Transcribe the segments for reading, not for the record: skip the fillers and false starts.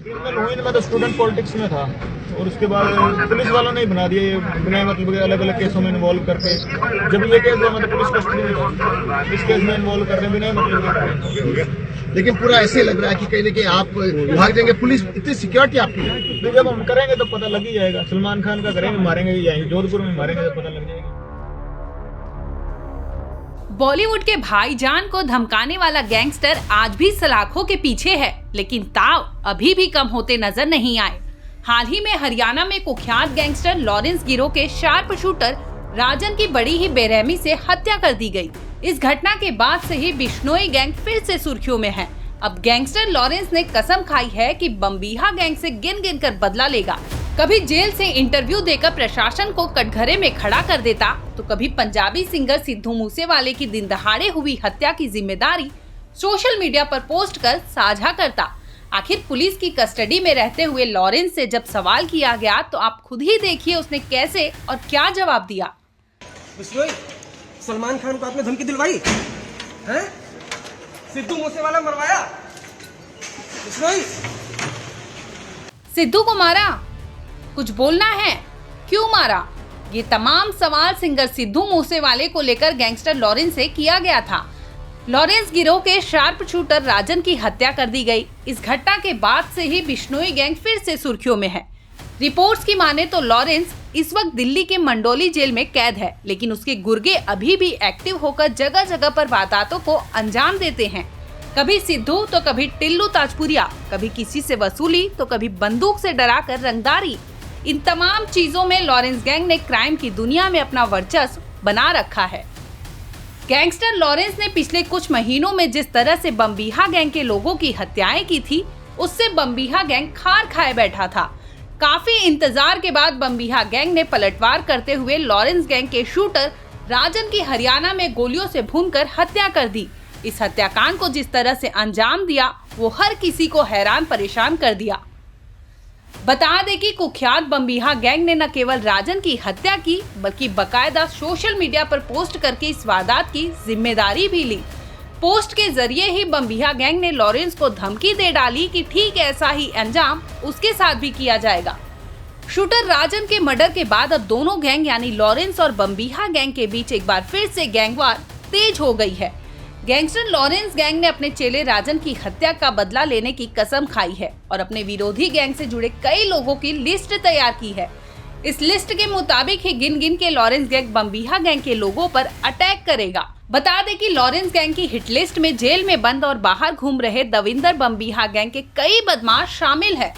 मैं तो student politics में था और उसके बाद पुलिस वालों ने ही बना दिया, ये बिना मतलब अलग अलग केसों में इन्वॉल्व करके। जब ये केस हुआ मैं तो पुलिस कस्टडी में था, इस केस में इन्वॉल्व कर रहे हैं बिना मतलब। लेकिन पूरा ऐसे लग रहा है कि कहीं ना कहीं आप भाग जाएंगे, पुलिस इतनी सिक्योरिटी आपकी है। जब हम करेंगे तो पता लग ही जाएगा। सलमान खान का करेंगे, मारेंगे, यहीं जोधपुर में मारेंगे तो पता लग जाएगा। बॉलीवुड के भाईजान को धमकाने वाला गैंगस्टर आज भी सलाखों के पीछे है, लेकिन ताव अभी भी कम होते नजर नहीं आए। हाल ही में हरियाणा में कुख्यात गैंगस्टर लॉरेंस गिरोह के शार्प शूटर राजन की बड़ी ही बेरहमी से हत्या कर दी गई। इस घटना के बाद से ही बिश्नोई गैंग फिर से सुर्खियों में है। अब गैंगस्टर लॉरेंस ने कसम खाई है कि बम्बीहा गैंग से गिन गिन कर बदला लेगा। कभी जेल से इंटरव्यू देकर प्रशासन को कटघरे में खड़ा कर देता, तो कभी पंजाबी सिंगर सिद्धू मूसेवाले की दिन दहाड़े हुई हत्या की जिम्मेदारी सोशल मीडिया पर पोस्ट कर साझा करता। आखिर पुलिस की कस्टडी में रहते हुए लॉरेंस से जब सवाल किया गया तो आप खुद ही देखिए उसने कैसे और क्या जवाब दिया। सलमान खान को आपने धमकी दिलवाई है? सिद्धू मूसेवाला मरवाया? सिद्धू को मारा? कुछ बोलना है? क्यों मारा? ये तमाम सवाल सिंगर सिद्धू मूसेवाले को लेकर गैंगस्टर लॉरेंस से किया गया था। लॉरेंस गिरोह के शार्प शूटर राजन की हत्या कर दी गई। इस घटना के बाद से ही बिश्नोई गैंग फिर से सुर्खियों में है। रिपोर्ट्स की माने तो लॉरेंस इस वक्त दिल्ली के मंडोली जेल में कैद है, लेकिन उसके गुर्गे अभी भी एक्टिव होकर जगह जगह पर वारदातों को अंजाम देते हैं। कभी सिद्धू तो कभी टिल्लू ताजपुरिया, कभी किसी से वसूली तो कभी बंदूक से डराकर रंगदारी। इन तमाम चीजों में लॉरेंस गैंग ने क्राइम की दुनिया में अपना वर्चस्व बना रखा है। गैंगस्टर लॉरेंस ने पिछले कुछ महीनों में जिस तरह से बम्बीहा गैंग के लोगों की हत्याएं की थी, उससे बम्बीहा गैंग खार खाए बैठा था। काफी इंतजार के बाद बम्बीहा गैंग ने पलटवार करते हुए लॉरेंस गैंग के शूटर राजन की हरियाणा में गोलियों से भूनकर हत्या कर दी। इस हत्याकांड को जिस तरह से अंजाम दिया वो हर किसी को हैरान परेशान कर दिया। बता दें कि कुख्यात बम्बीहा गैंग ने न केवल राजन की हत्या की, बल्कि बकायदा सोशल मीडिया पर पोस्ट करके इस वारदात की जिम्मेदारी भी ली। पोस्ट के जरिए ही बम्बीहा गैंग ने लॉरेंस को धमकी दे डाली कि ठीक ऐसा ही अंजाम उसके साथ भी किया जाएगा। शूटर राजन के मर्डर के बाद अब दोनों गैंग यानी लॉरेंस और बम्बीहा गैंग के बीच एक बार फिर से गैंगवार तेज हो गई है। गैंगस्टर लॉरेंस गैंग ने अपने चेले राजन की हत्या का बदला लेने की कसम खाई है और अपने विरोधी गैंग से जुड़े कई लोगों की लिस्ट तैयार की है। इस लिस्ट के मुताबिक ही गिन गिन के लॉरेंस गैंग बम्बीहा गैंग के लोगों पर अटैक करेगा। बता दें कि लॉरेंस गैंग की हिट लिस्ट में जेल में बंद और बाहर घूम रहे दविंदर बम्बीहा गैंग के कई बदमाश शामिल है।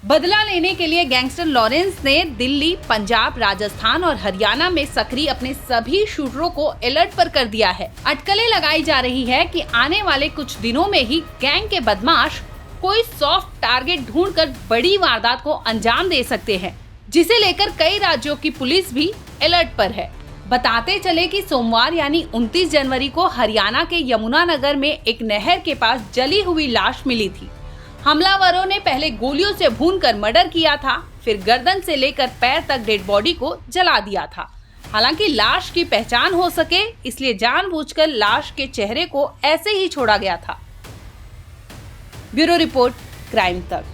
बदला लेने के लिए गैंगस्टर लॉरेंस ने दिल्ली, पंजाब, राजस्थान और हरियाणा में सक्रिय अपने सभी शूटरों को अलर्ट पर कर दिया है। अटकलें लगाई जा रही है कि आने वाले कुछ दिनों में ही गैंग के बदमाश कोई सॉफ्ट टारगेट ढूंढकर बड़ी वारदात को अंजाम दे सकते हैं, जिसे लेकर कई राज्यों की पुलिस भी अलर्ट पर है। बताते चले कि सोमवार यानी 29 जनवरी को हरियाणा के यमुनानगर में एक नहर के पास जली हुई लाश मिली थी। हमलावरों ने पहले गोलियों से भूनकर मर्डर किया था, फिर गर्दन से लेकर पैर तक डेड बॉडी को जला दिया था। हालांकि लाश की पहचान हो सके इसलिए जानबूझकर लाश के चेहरे को ऐसे ही छोड़ा गया था। ब्यूरो रिपोर्ट, क्राइम तक।